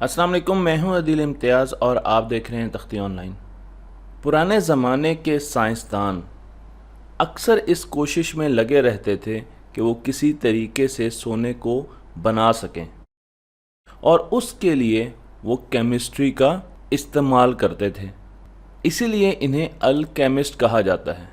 अस्सलाम वालेकुम, मैं हूं अदील इम्तियाज़ और आप देख रहे हैं तख्ती ऑनलाइन। पुराने ज़माने के साइंसदान अक्सर इस कोशिश में लगे रहते थे कि वो किसी तरीके से सोने को बना सकें और उसके लिए वो केमिस्ट्री का इस्तेमाल करते थे। इसीलिए इन्हें अल्केमिस्ट कहा जाता है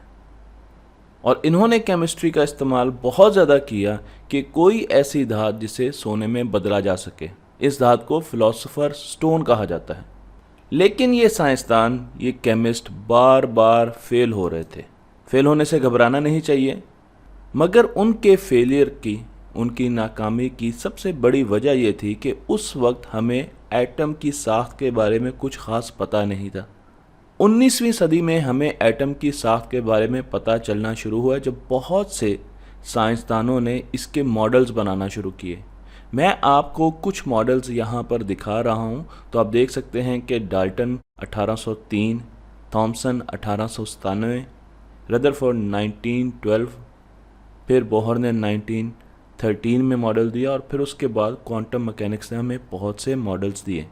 और इन्होंने केमिस्ट्री का इस्तेमाल बहुत ज़्यादा किया कि कोई ऐसी धात जिसे सोने में बदला जा सके। इस धात को फिलोसोफर स्टोन कहा जाता है। लेकिन ये साइंसदान, ये केमिस्ट बार बार फेल हो रहे थे। फेल होने से घबराना नहीं चाहिए, मगर उनके फेलियर की, उनकी नाकामी की सबसे बड़ी वजह यह थी कि उस वक्त हमें एटम की साख्त के बारे में कुछ ख़ास पता नहीं था। 19वीं सदी में हमें एटम की साख्त के बारे में पता चलना शुरू हुआ जब बहुत से साइंसदानों ने इसके मॉडल्स बनाना शुरू किए। मैं आपको कुछ मॉडल्स यहाँ पर दिखा रहा हूँ, तो आप देख सकते हैं कि डाल्टन 1803, थॉमसन 1897, रदरफोर्ड 1912, फिर बोहर ने 1913 में मॉडल दिया और फिर उसके बाद क्वांटम मैकेनिक्स ने हमें बहुत से मॉडल्स दिए।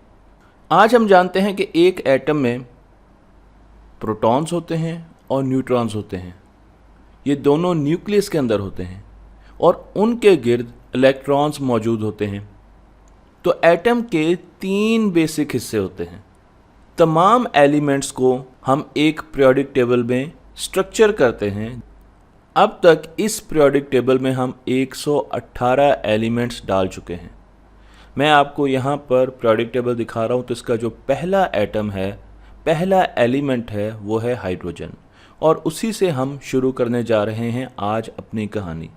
आज हम जानते हैं कि एक एटम में प्रोटॉन्स होते हैं और न्यूट्रॉन्स होते हैं। ये दोनों न्यूक्लियस के अंदर होते हैं और उनके गिर्द इलेक्ट्रॉन्स मौजूद होते हैं। तो एटम के 3 बेसिक हिस्से होते हैं। तमाम एलिमेंट्स को हम एक पीरियोडिक टेबल में स्ट्रक्चर करते हैं। अब तक इस पीरियोडिक टेबल में हम 118 एलिमेंट्स डाल चुके हैं। मैं आपको यहाँ पर पीरियोडिक टेबल दिखा रहा हूँ, तो इसका जो पहला एटम है, पहला एलिमेंट है, वो है हाइड्रोजन और उसी से हम शुरू करने जा रहे हैं आज अपनी कहानी।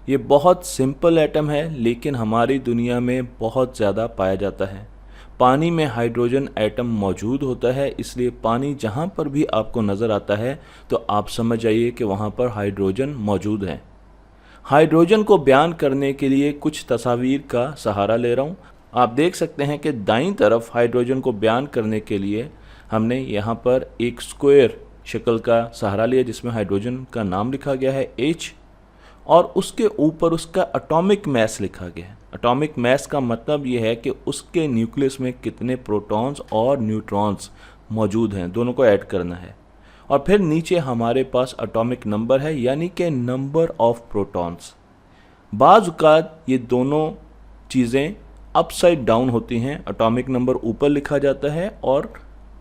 ये बहुत सिंपल एटम है, लेकिन हमारी दुनिया में बहुत ज़्यादा पाया जाता है। पानी में हाइड्रोजन एटम मौजूद होता है, इसलिए पानी जहाँ पर भी आपको नज़र आता है तो आप समझ जाइए कि वहाँ पर हाइड्रोजन मौजूद है। हाइड्रोजन को बयान करने के लिए कुछ तस्वीर का सहारा ले रहा हूँ। आप देख सकते हैं कि दाईं तरफ हाइड्रोजन को बयान करने के लिए हमने यहाँ पर एक स्क्वायर शक्ल का सहारा लिया जिसमें हाइड्रोजन का नाम लिखा गया है H और उसके ऊपर उसका एटॉमिक मास लिखा गया है। एटॉमिक मास का मतलब ये है कि उसके न्यूक्लियस में कितने प्रोटॉन्स और न्यूट्रॉन्स मौजूद हैं, दोनों को ऐड करना है। और फिर नीचे हमारे पास एटॉमिक नंबर है, यानी कि नंबर ऑफ प्रोटॉन्स। बाज़ औक़ात ये दोनों चीज़ें अपसाइड डाउन होती हैं। एटॉमिक नंबर ऊपर लिखा जाता है और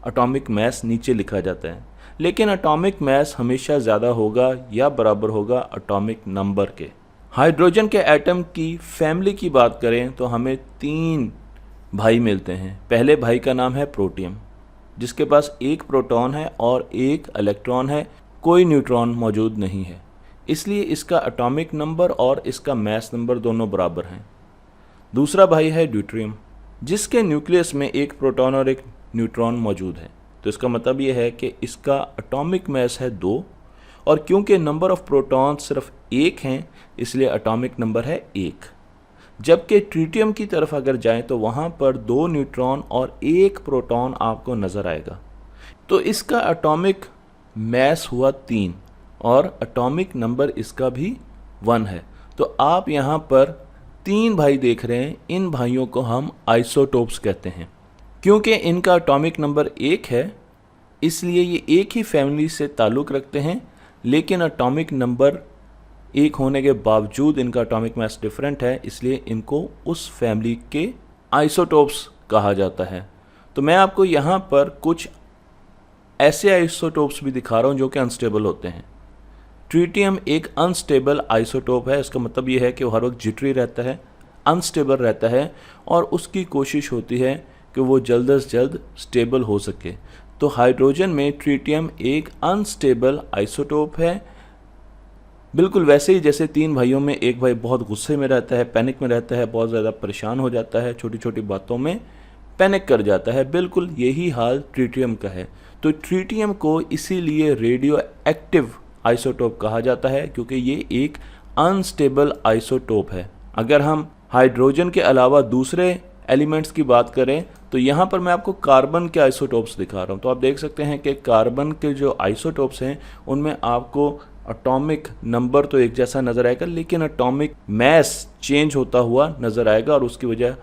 एटॉमिक मास नीचे लिखा जाता है, लेकिन एटॉमिक मास हमेशा ज़्यादा होगा या बराबर होगा एटॉमिक नंबर के। हाइड्रोजन के एटम की फैमिली की बात करें तो हमें 3 भाई मिलते हैं। पहले भाई का नाम है प्रोटियम, जिसके पास 1 प्रोटॉन है और 1 इलेक्ट्रॉन है, कोई न्यूट्रॉन मौजूद नहीं है, इसलिए इसका एटॉमिक नंबर और इसका मास नंबर दोनों बराबर हैं। दूसरा भाई है ड्यूट्रियम, जिसके न्यूक्लियस में 1 प्रोटॉन और 1 न्यूट्रॉन मौजूद है, तो इसका मतलब ये है कि इसका एटॉमिक मास है 2 और क्योंकि नंबर ऑफ प्रोटॉन सिर्फ 1 हैं, इसलिए एटॉमिक नंबर है 1। जबकि ट्रिटियम की तरफ अगर जाएं तो वहाँ पर 2 न्यूट्रॉन और 1 प्रोटॉन आपको नज़र आएगा, तो इसका एटॉमिक मास हुआ 3 और एटॉमिक नंबर इसका भी 1 है। तो आप यहाँ पर 3 भाई देख रहे हैं। इन भाइयों को हम आइसोटोप्स कहते हैं। क्योंकि इनका एटॉमिक नंबर 1 है, इसलिए ये एक ही फैमिली से ताल्लुक़ रखते हैं, लेकिन एटॉमिक नंबर 1 होने के बावजूद इनका एटॉमिक मास डिफरेंट है, इसलिए इनको उस फैमिली के आइसोटोप्स कहा जाता है। तो मैं आपको यहाँ पर कुछ ऐसे आइसोटोप्स भी दिखा रहा हूँ जो कि अनस्टेबल होते हैं। ट्रिटियम एक अनस्टेबल आइसोटोप है। इसका मतलब ये है कि वो हर वक्त जिटरी रहता है, अनस्टेबल रहता है और उसकी कोशिश होती है कि वो जल्द से जल्द स्टेबल हो सके। तो हाइड्रोजन में ट्रिटियम एक अनस्टेबल आइसोटोप है, बिल्कुल वैसे ही जैसे 3 भाइयों में एक भाई बहुत गुस्से में रहता है, पैनिक में रहता है, बहुत ज़्यादा परेशान हो जाता है, छोटी छोटी बातों में पैनिक कर जाता है, बिल्कुल यही हाल ट्रिटियम का है। तो ट्रिटियम को इसीलिए रेडियो एक्टिव आइसोटोप कहा जाता है, क्योंकि ये एक अनस्टेबल आइसोटोप है। अगर हम हाइड्रोजन के अलावा दूसरे एलिमेंट्स की बात करें तो यहाँ पर मैं आपको कार्बन के आइसोटोप्स दिखा रहा हूँ। तो आप देख सकते हैं कि कार्बन के जो आइसोटोप्स हैं उनमें आपको एटॉमिक नंबर तो एक जैसा नज़र आएगा, लेकिन एटॉमिक मास चेंज होता हुआ नज़र आएगा और उसकी वजह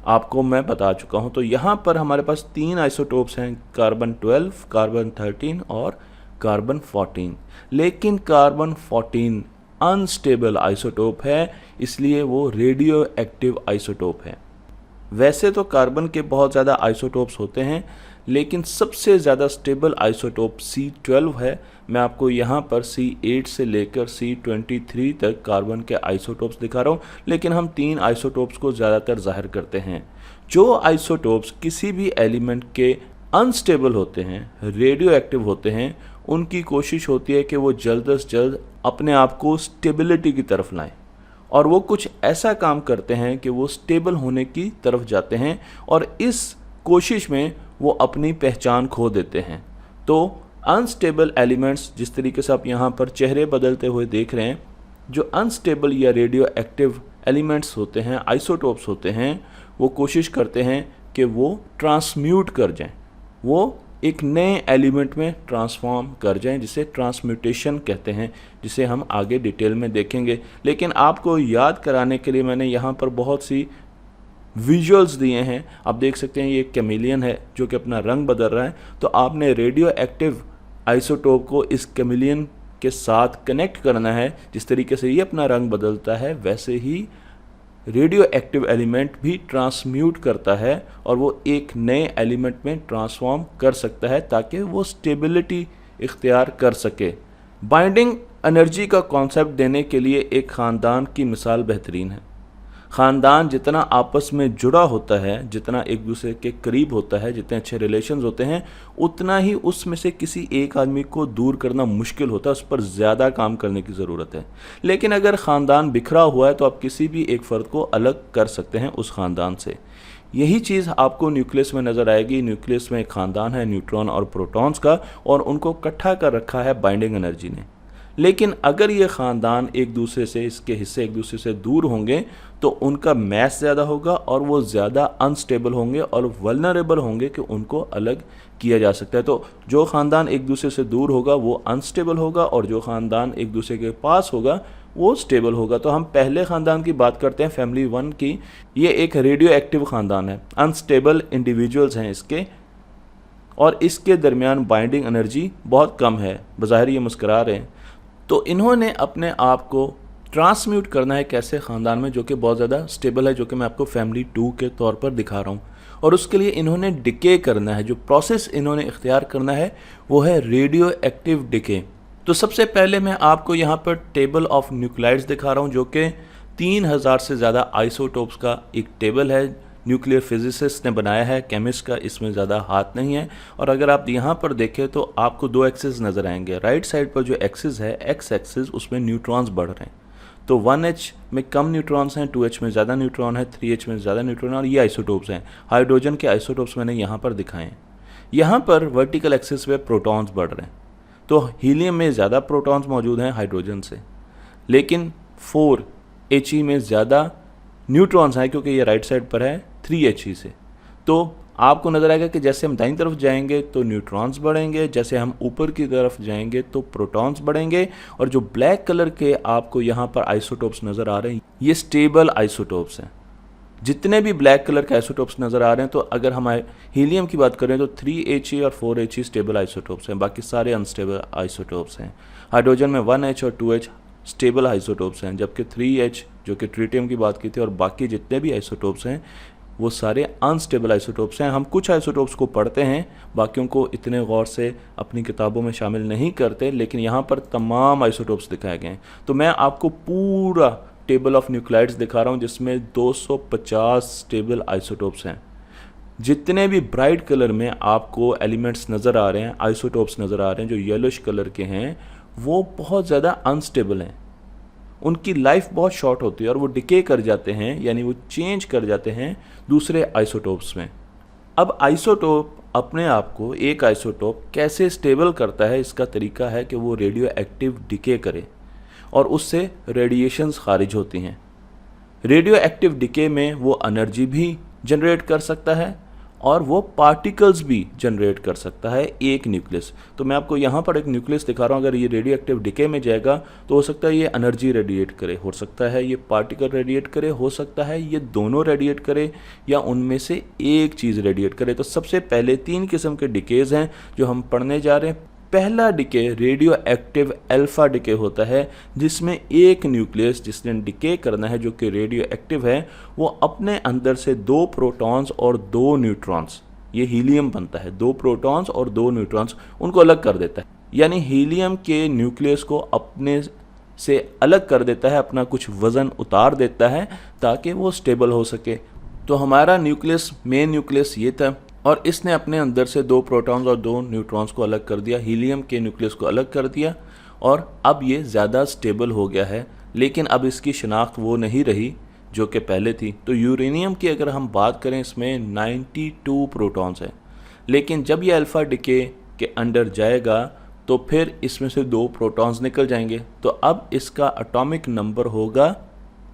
आपको मैं बता चुका हूँ। तो यहाँ पर हमारे पास 3 आइसोटोप्स हैं, कार्बन 12, कार्बन 13 और कार्बन 14। लेकिन कार्बन 14 अनस्टेबल आइसोटोप है, इसलिए वो रेडियो एक्टिव आइसोटोप है। वैसे तो कार्बन के बहुत ज़्यादा आइसोटोप्स होते हैं, लेकिन सबसे ज़्यादा स्टेबल आइसोटोप C12 है। मैं आपको यहाँ पर C8 से लेकर C23 तक कार्बन के आइसोटोप्स दिखा रहा हूँ, लेकिन हम 3 आइसोटोप्स को ज़्यादातर जाहिर करते हैं। जो आइसोटोप्स किसी भी एलिमेंट के अनस्टेबल होते हैं, रेडियो एक्टिव होते हैं, उनकी कोशिश होती है कि वो जल्द से जल्द अपने आप को स्टेबिलिटी की तरफ लाएं, और वो कुछ ऐसा काम करते हैं कि वो स्टेबल होने की तरफ जाते हैं, और इस कोशिश में वो अपनी पहचान खो देते हैं। तो अनस्टेबल एलिमेंट्स, जिस तरीके से आप यहाँ पर चेहरे बदलते हुए देख रहे हैं, जो अनस्टेबल या रेडियो एक्टिव एलिमेंट्स होते हैं, आइसोटोप्स होते हैं, वो कोशिश करते हैं कि वो ट्रांसम्यूट कर जाएं, वो एक नए एलिमेंट में ट्रांसफॉर्म कर जाएं, जिसे ट्रांसम्यूटेशन कहते हैं, जिसे हम आगे डिटेल में देखेंगे। लेकिन आपको याद कराने के लिए मैंने यहाँ पर बहुत सी विजुअल्स दिए हैं। आप देख सकते हैं ये एक कैमिलियन है जो कि अपना रंग बदल रहा है। तो आपने रेडियो एक्टिव आइसोटोप को इस कैमिलियन के साथ कनेक्ट करना है। जिस तरीके से ये अपना रंग बदलता है, वैसे ही रेडियो एक्टिव एलिमेंट भी ट्रांसम्यूट करता है और वो एक नए एलिमेंट में ट्रांसफॉर्म कर सकता है, ताकि वो स्टेबिलिटी इख्तियार कर सके। बाइंडिंग एनर्जी का कॉन्सेप्ट देने के लिए एक ख़ानदान की मिसाल बेहतरीन है। ख़ानदान जितना आपस में जुड़ा होता है, जितना एक दूसरे के करीब होता है, जितने अच्छे रिलेशंस होते हैं, उतना ही उसमें से किसी एक आदमी को दूर करना मुश्किल होता है, उस पर ज़्यादा काम करने की ज़रूरत है। लेकिन अगर ख़ानदान बिखरा हुआ है तो आप किसी भी एक फ़र्द को अलग कर सकते हैं उस ख़ानदान से। यही चीज़ आपको न्यूक्लियस में नज़र आएगी। न्यूक्लियस में एक ख़ानदान है न्यूट्रॉन और प्रोटॉन्स का, और उनको इकट्ठा कर रखा है बाइंडिंग एनर्जी ने। लेकिन अगर ये ख़ानदान एक दूसरे से, इसके हिस्से एक दूसरे से दूर होंगे, तो उनका मैस ज़्यादा होगा और वो ज़्यादा अनस्टेबल होंगे और वल्नरेबल होंगे कि उनको अलग किया जा सकता है। तो जो ख़ानदान एक दूसरे से दूर होगा वो अनस्टेबल होगा, और जो ख़ानदान एक दूसरे के पास होगा वो स्टेबल होगा। तो हम पहले ख़ानदान की बात करते हैं, फैमिली 1 की। ये एक रेडियो एक्टिव ख़ानदान है, अनस्टेबल इंडिविजुअल्स हैं इसके, और इसके दरमियान बाइंडिंग एनर्जी बहुत कम है। बज़ाहिर ये मुस्करा रहे हैं। तो इन्होंने अपने आप को ट्रांसम्यूट करना है कैसे, ख़ानदान में जो कि बहुत ज़्यादा स्टेबल है, जो कि मैं आपको फैमिली 2 के तौर पर दिखा रहा हूँ। और उसके लिए इन्होंने डिके करना है। जो प्रोसेस इन्होंने इख्तियार करना है वो है रेडियो एक्टिव डिके। तो सबसे पहले मैं आपको यहाँ पर टेबल ऑफ न्यूक्लाइड्स दिखा रहा हूँ, जो कि 3000 से ज़्यादा आइसोटोप्स का एक टेबल है। न्यूक्लियर फिजिसिस्ट ने बनाया है, केमिस्ट का इसमें ज़्यादा हाथ नहीं है। और अगर आप यहाँ पर देखें तो आपको 2 एक्सिस नज़र आएंगे। राइट साइड पर जो एक्सिस है, एक्स एक्सिस, उसमें न्यूट्रॉन्स बढ़ रहे हैं। तो 1H में कम न्यूट्रॉन्स हैं, 2H में ज़्यादा न्यूट्रॉन है, 3H में ज़्यादा न्यूट्रॉन, और ये आइसोटोप्स हैं। हाइड्रोजन के आइसोटोप्स मैंने यहाँ पर दिखाए हैं। यहाँ पर वर्टिकल एक्सिस पे प्रोटॉन्स बढ़ रहे हैं। तो हीलियम में ज़्यादा प्रोटॉन्स मौजूद हैं हाइड्रोजन से, लेकिन 4He में ज़्यादा न्यूट्रॉन्स हैं, क्योंकि ये राइट साइड पर है 3He से। तो आपको नज़र आएगा कि जैसे हम दाईं तरफ जाएंगे तो न्यूट्रॉन्स बढ़ेंगे, जैसे हम ऊपर की तरफ जाएंगे तो प्रोटॉन्स बढ़ेंगे। और जो ब्लैक कलर के आपको यहाँ पर आइसोटोप्स नज़र आ रहे हैं, ये स्टेबल आइसोटोप्स हैं। जितने भी ब्लैक कलर के आइसोटोप्स नज़र आ रहे हैं, तो अगर हम हीलियम की बात करें तो 3He और 4He स्टेबल आइसोटोप्स हैं, बाकी सारे अनस्टेबल आइसोटोप्स हैं। हाइड्रोजन में 1H और 2H स्टेबल आइसोटोप्स हैं, जबकि 3H जो कि ट्रिटियम की बात की थी, और बाकी जितने भी आइसोटोप्स हैं वो सारे अनस्टेबल आइसोटोप्स हैं। हम कुछ आइसोटोप्स को पढ़ते हैं, बाकियों को इतने गौर से अपनी किताबों में शामिल नहीं करते, लेकिन यहाँ पर तमाम आइसोटोप्स दिखाए गए हैं। तो मैं आपको पूरा टेबल ऑफ न्यूक्लाइड्स दिखा रहा हूँ, जिसमें 250 स्टेबल आइसोटोप्स हैं। जितने भी ब्राइट कलर में आपको एलिमेंट्स नज़र आ रहे हैं, आइसोटोप्स नज़र आ रहे हैं, जो येलोश कलर के हैं, वो बहुत ज़्यादा अनस्टेबल हैं। उनकी लाइफ बहुत शॉर्ट होती है और वो डिके कर जाते हैं, यानी वो चेंज कर जाते हैं दूसरे आइसोटोप्स में। अब आइसोटोप अपने आप को, एक आइसोटोप कैसे स्टेबल करता है, इसका तरीका है कि वो रेडियो एक्टिव डिके करे और उससे रेडिएशंस खारिज होती हैं। रेडियो एक्टिव डिके में वो एनर्जी भी जनरेट कर सकता है और वो पार्टिकल्स भी जनरेट कर सकता है एक न्यूक्लियस। तो मैं आपको यहाँ पर एक न्यूक्लियस दिखा रहा हूँ, अगर ये रेडियो एक्टिव डिके में जाएगा तो हो सकता है ये एनर्जी रेडिएट करे, हो सकता है ये पार्टिकल रेडिएट करे, हो सकता है ये दोनों रेडिएट करे या उनमें से एक चीज़ रेडिएट करे। तो सबसे पहले 3 किस्म के डिकेज हैं जो हम पढ़ने जा रहे हैं। पहला decay radio active alpha decay होता है, जिसमें एक न्यूक्लियस जिसने डिके करना है जो कि रेडियो एक्टिव है, वो अपने अंदर से 2 प्रोटॉन्स और 2 न्यूट्रॉन्स, ये हीलियम बनता है, 2 प्रोटॉन्स और 2 न्यूट्रॉन्स, उनको अलग कर देता है। यानी हीलियम के न्यूक्लियस को अपने से अलग कर देता है, अपना कुछ वज़न उतार देता है ताकि वो स्टेबल हो सके। तो हमारा न्यूक्लियस, मेन न्यूक्लियस ये था और इसने अपने अंदर से 2 प्रोटॉन्स और 2 न्यूट्रॉन्स को अलग कर दिया, हीलियम के न्यूक्लियस को अलग कर दिया और अब ये ज़्यादा स्टेबल हो गया है। लेकिन अब इसकी शनाख्त वो नहीं रही जो कि पहले थी। तो यूरेनियम की अगर हम बात करें, इसमें 92 प्रोटॉन्स हैं, लेकिन जब ये अल्फ़ा डिके के अंदर जाएगा तो फिर इसमें से 2 प्रोटॉन्स निकल जाएंगे। तो अब इसका एटॉमिक नंबर होगा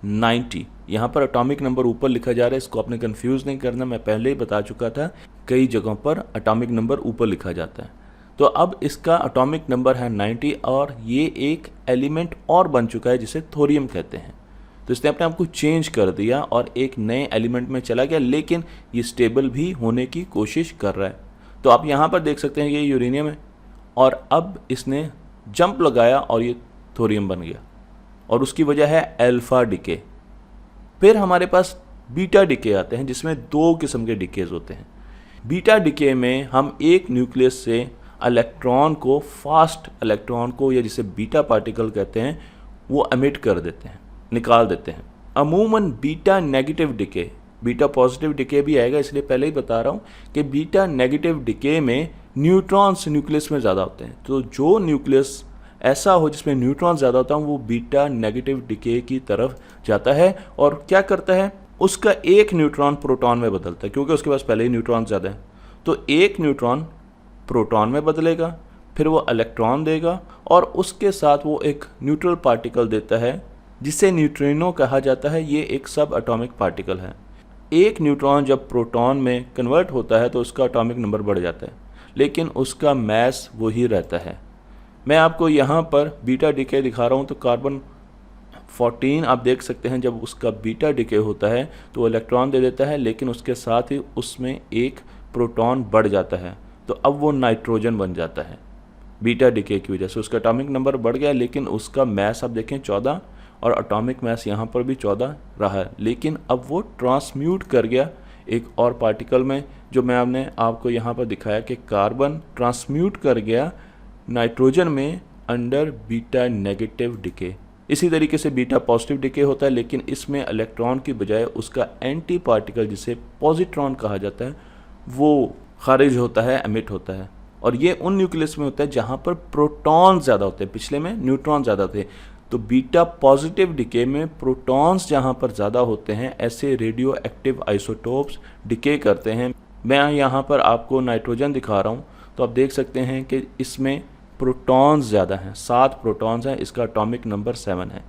90। यहाँ पर एटॉमिक नंबर ऊपर लिखा जा रहा है, इसको आपने कंफ्यूज नहीं करना, मैं पहले ही बता चुका था कई जगहों पर एटॉमिक नंबर ऊपर लिखा जाता है। तो अब इसका एटॉमिक नंबर है 90 और ये एक एलिमेंट और बन चुका है जिसे थोरियम कहते हैं। तो इसने अपने आप को चेंज कर दिया और एक नए एलिमेंट में चला गया, लेकिन ये स्टेबल भी होने की कोशिश कर रहा है। तो आप यहाँ पर देख सकते हैं ये यूरेनियम है और अब इसने जंप लगाया और ये थोरियम बन गया और उसकी वजह है अल्फा डिके। फिर हमारे पास बीटा डिके आते हैं जिसमें 2 किस्म के डिकेज होते हैं। बीटा डिके में हम एक न्यूक्लियस से इलेक्ट्रॉन को, फास्ट इलेक्ट्रॉन को, या जिसे बीटा पार्टिकल कहते हैं, वो एमिट कर देते हैं, निकाल देते हैं। अमूमन beta negative decay, beta positive decay भी आएगा, इसलिए पहले ही बता रहा हूँ कि बीटा नेगेटिव डिके में न्यूट्रॉन्स न्यूक्लियस में ज़्यादा होते हैं। तो जो न्यूक्लियस ऐसा हो जिसमें न्यूट्रॉन ज़्यादा होता है वो बीटा नेगेटिव डिके की तरफ जाता है और क्या करता है, उसका एक न्यूट्रॉन प्रोटॉन में बदलता है, क्योंकि उसके पास पहले ही न्यूट्रॉन ज़्यादा है। तो एक न्यूट्रॉन प्रोटॉन में बदलेगा, फिर वो इलेक्ट्रॉन देगा और उसके साथ वो एक न्यूट्रल पार्टिकल देता है जिसे न्यूट्रिनो कहा जाता है। ये एक सब एटॉमिक पार्टिकल है। एक न्यूट्रॉन जब प्रोटॉन में कन्वर्ट होता है तो उसका एटॉमिक नंबर बढ़ जाता है, लेकिन उसका मास वही रहता है। मैं आपको यहाँ पर बीटा डिके दिखा रहा हूँ। तो कार्बन 14 आप देख सकते हैं, जब उसका बीटा डिके होता है तो वो इलेक्ट्रॉन दे देता है, लेकिन उसके साथ ही उसमें एक प्रोटॉन बढ़ जाता है, तो अब वो नाइट्रोजन बन जाता है। बीटा डिके की वजह से उसका एटॉमिक नंबर बढ़ गया, लेकिन उसका मास आप देखें 14 और एटॉमिक मास यहाँ पर भी 14 रहा है। लेकिन अब वो ट्रांसम्यूट कर गया एक और पार्टिकल में, जो मैंने आपको यहाँ पर दिखाया कि कार्बन ट्रांसम्यूट कर गया नाइट्रोजन में अंडर बीटा नेगेटिव डिके। इसी तरीके से बीटा पॉजिटिव डिके होता है, लेकिन इसमें इलेक्ट्रॉन की बजाय उसका एंटी पार्टिकल जिसे पॉजिट्रॉन कहा जाता है वो खारिज होता है, एमिट होता है। और ये उन न्यूक्लियस में होता है जहाँ पर प्रोटॉन ज़्यादा होते हैं, पिछले में न्यूट्रॉन ज़्यादा थे। तो बीटा पॉजिटिव डिके में प्रोटॉन्स जहाँ पर ज़्यादा होते हैं ऐसे रेडियो एक्टिव आइसोटोप्स डिके करते हैं। मैं यहाँ पर आपको नाइट्रोजन दिखा रहा हूँ, तो आप देख सकते हैं कि इसमें प्रोटॉन्स ज़्यादा हैं, 7 प्रोटॉन्स हैं, इसका एटॉमिक नंबर 7 है।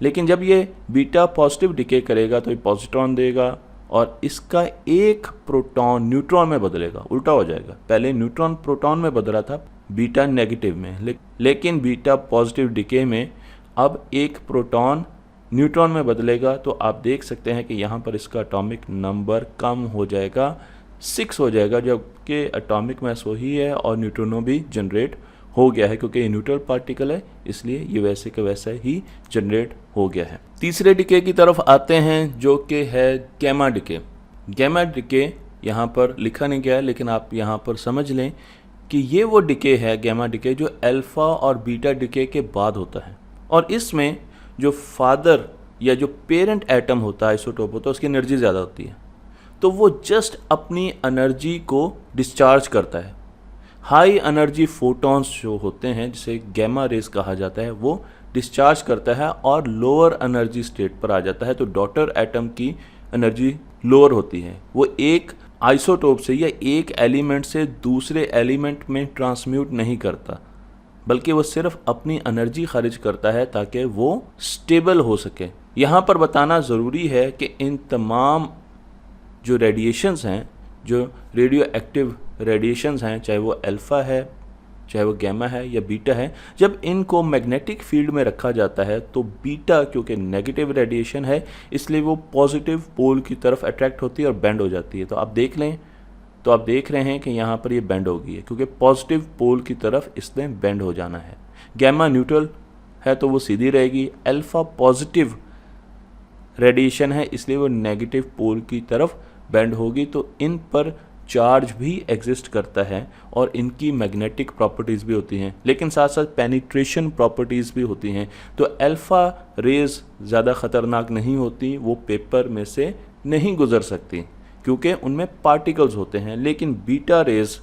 लेकिन जब ये बीटा पॉजिटिव डिके करेगा तो ये पॉजिट्रॉन देगा और इसका एक प्रोटॉन न्यूट्रॉन में बदलेगा, उल्टा हो जाएगा। पहले न्यूट्रॉन प्रोटॉन में बदला था बीटा नेगेटिव में, लेकिन बीटा पॉजिटिव डिके में अब एक प्रोटॉन न्यूट्रॉन में बदलेगा। तो आप देख सकते हैं कि यहाँ पर इसका एटॉमिक नंबर कम हो जाएगा, 6 हो जाएगा, जबकि एटॉमिक मास वही है और न्यूट्रिनो भी जनरेट हो गया है, क्योंकि ये न्यूट्रल पार्टिकल है इसलिए ये वैसे के वैसा ही जनरेट हो गया है। तीसरे डिके की तरफ आते हैं जो कि है गैमा डिके। गैमा डिके यहाँ पर लिखा नहीं गया है, लेकिन आप यहाँ पर समझ लें कि ये वो डिके है, गैमा डिके, जो अल्फ़ा और बीटा डिके के बाद होता है। और इसमें जो फादर या जो पेरेंट एटम होता है, आइसोटोप होता है, उसकी एनर्जी ज़्यादा होती है, तो वो जस्ट अपनी एनर्जी को डिस्चार्ज करता है। हाई एनर्जी फोटॉन्स जो होते हैं, जिसे गैमा रेस कहा जाता है, वो डिस्चार्ज करता है और लोअर एनर्जी स्टेट पर आ जाता है। तो डॉटर एटम की एनर्जी लोअर होती है, वो एक आइसोटोप से या एक एलिमेंट से दूसरे एलिमेंट में ट्रांसम्यूट नहीं करता, बल्कि वो सिर्फ अपनी एनर्जी खारिज करता है ताकि वो स्टेबल हो सके। यहाँ पर बताना ज़रूरी है कि इन तमाम जो रेडिएशंस हैं जो रेडियो एक्टिव रेडिएशंस हैं, चाहे वो अल्फ़ा है, चाहे वो गैमा है या बीटा है, जब इनको मैग्नेटिक फील्ड में रखा जाता है तो बीटा क्योंकि नेगेटिव रेडिएशन है इसलिए वो पॉजिटिव पोल की तरफ अट्रैक्ट होती है और बेंड हो जाती है। तो आप देख लें, तो आप देख रहे हैं कि यहाँ पर ये बेंड हो गई है क्योंकि पॉजिटिव पोल की तरफ इसने बेंड हो जाना है। गैमा न्यूट्रल है तो वो सीधी रहेगी। अल्फ़ा पॉजिटिव रेडिएशन है इसलिए वो नेगेटिव पोल की तरफ बेंड होगी। तो इन पर चार्ज भी एग्जिस्ट करता है और इनकी मैग्नेटिक प्रॉपर्टीज़ भी होती हैं, लेकिन साथ साथ पेनिट्रेशन प्रॉपर्टीज़ भी होती हैं। तो अल्फ़ा रेज़ ज़्यादा ख़तरनाक नहीं होती, वो पेपर में से नहीं गुज़र सकती क्योंकि उनमें पार्टिकल्स होते हैं, लेकिन बीटा रेज़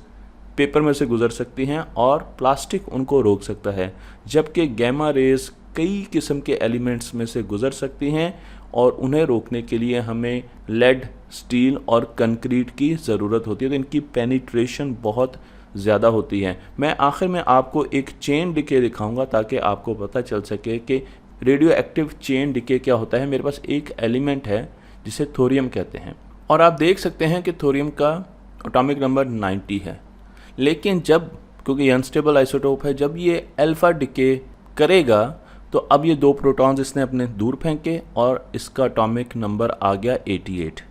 पेपर में से गुज़र सकती हैं और प्लास्टिक उनको रोक सकता है, जबकि गैमा रेज़ कई किस्म के एलिमेंट्स में से गुज़र सकती हैं और उन्हें रोकने के लिए हमें लेड, स्टील और कंक्रीट की ज़रूरत होती है। तो इनकी पेनिट्रेशन बहुत ज़्यादा होती है। मैं आखिर में आपको एक चेन डिके दिखाऊंगा ताकि आपको पता चल सके कि रेडियो एक्टिव चेन डिके क्या होता है। मेरे पास एक एलिमेंट है जिसे थोरियम कहते हैं और आप देख सकते हैं कि थोरियम का एटॉमिक नंबर 90 है, लेकिन जब, क्योंकि ये अनस्टेबल आइसोटोप है, जब ये अल्फ़ा डिके करेगा तो अब ये 2 प्रोटॉन्स इसने अपने दूर फेंके और इसका एटॉमिक नंबर आ गया 88।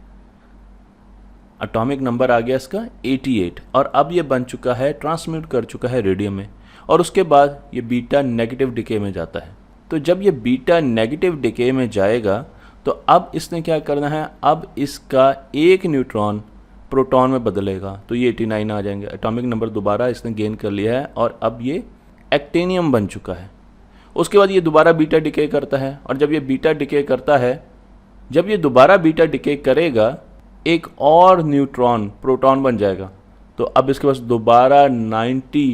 एटॉमिक नंबर आ गया इसका 88 और अब ये बन चुका है, ट्रांसम्यूट कर चुका है रेडियम में और उसके बाद ये बीटा नेगेटिव डिके में जाता है। तो जब ये बीटा नेगेटिव डिके में जाएगा तो अब इसने क्या करना है, अब इसका एक न्यूट्रॉन प्रोटॉन में बदलेगा तो ये 89 आ जाएंगे। एटॉमिक नंबर दोबारा इसने गेन कर लिया है और अब ये एक्टेनियम बन चुका है। उसके बाद ये दोबारा बीटा डिके करता है और जब ये बीटा डिके करता है, जब ये दोबारा बीटा डिके करेगा एक और न्यूट्रॉन प्रोटॉन बन जाएगा। तो अब इसके पास दोबारा 90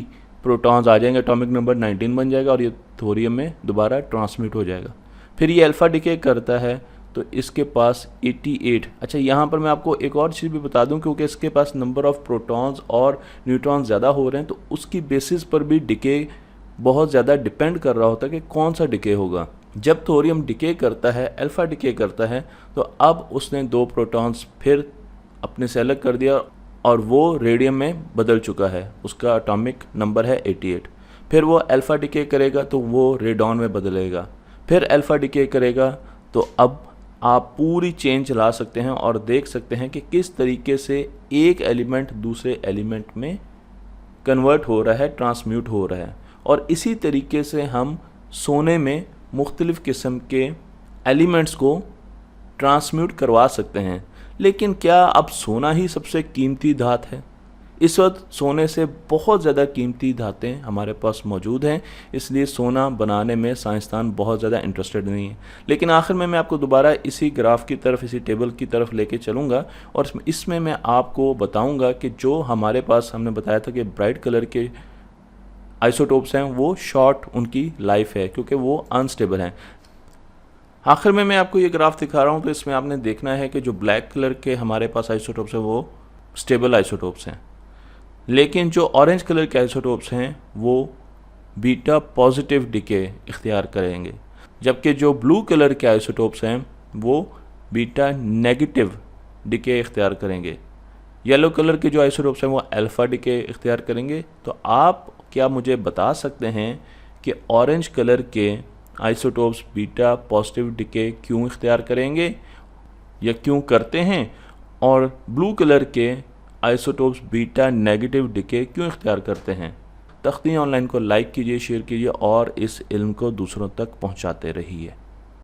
प्रोटॉन्स आ जाएंगे, एटॉमिक नंबर 19 बन जाएगा और ये थोरियम में दोबारा ट्रांसमिट हो जाएगा। फिर ये अल्फ़ा डिके करता है तो इसके पास 88। अच्छा, यहाँ पर मैं आपको एक और चीज़ भी बता दूँ, क्योंकि इसके पास नंबर ऑफ़ प्रोटॉन्स और न्यूट्रॉन्स ज़्यादा हो रहे हैं तो उसकी बेसिस पर भी डिके बहुत ज़्यादा डिपेंड कर रहा होता है कि कौन सा डिके होगा। जब थोरियम डिके करता है, अल्फ़ा डिके करता है, तो अब उसने 2 प्रोटॉन्स फिर अपने से अलग कर दिया और वो रेडियम में बदल चुका है, उसका एटॉमिक नंबर है 88। फिर वो अल्फ़ा डिके करेगा तो वो रेडॉन में बदलेगा, फिर अल्फ़ा डिके करेगा। तो अब आप पूरी चेन चला सकते हैं और देख सकते हैं कि किस तरीके से एक एलिमेंट दूसरे एलिमेंट में कन्वर्ट हो रहा है, ट्रांसम्यूट हो रहा है। और इसी तरीके से हम सोने में मुख्तलिफ़ किस्म के एलिमेंट्स को ट्रांसम्यूट करवा सकते हैं। लेकिन क्या अब सोना ही सबसे कीमती धात है? इस वक्त सोने से बहुत ज़्यादा कीमती धातें हमारे पास मौजूद हैं, इसलिए सोना बनाने में साइंसदान बहुत ज़्यादा इंटरेस्टेड नहीं है। लेकिन आखिर में मैं आपको दोबारा इसी ग्राफ की तरफ, इसी टेबल की तरफ लेके चलूँगा और इसमें मैं आपको बताऊँगा कि जो हमारे पास, हमने बताया था कि ब्राइट कलर के आइसोटोप्स हैं वो शॉर्ट उनकी लाइफ है क्योंकि वो अनस्टेबल हैं। आखिर में मैं आपको ये ग्राफ दिखा रहा हूँ तो इसमें आपने देखना है कि जो ब्लैक कलर के हमारे पास आइसोटोप्स हैं वो स्टेबल आइसोटोप्स हैं, लेकिन जो ऑरेंज कलर के आइसोटोप्स हैं वो बीटा पॉजिटिव डिके इख्तियार करेंगे, जबकि जो ब्लू कलर के आइसोटोप्स हैं वो बीटा नेगेटिव डिके इख्तियार करेंगे। येलो कलर के जो आइसोटोप्स हैं वो अल्फ़ा डिके इख्तियार करेंगे। तो आप क्या मुझे बता सकते हैं कि ऑरेंज कलर के आइसोटोप्स बीटा पॉजिटिव डिके क्यों इख्तियार करेंगे या क्यों करते हैं, और ब्लू कलर के आइसोटोप्स बीटा नेगेटिव डिके क्यों इख्तियार करते हैं? तख्ती ऑनलाइन को लाइक कीजिए, शेयर कीजिए और इस इल्म को दूसरों तक पहुंचाते रहिए।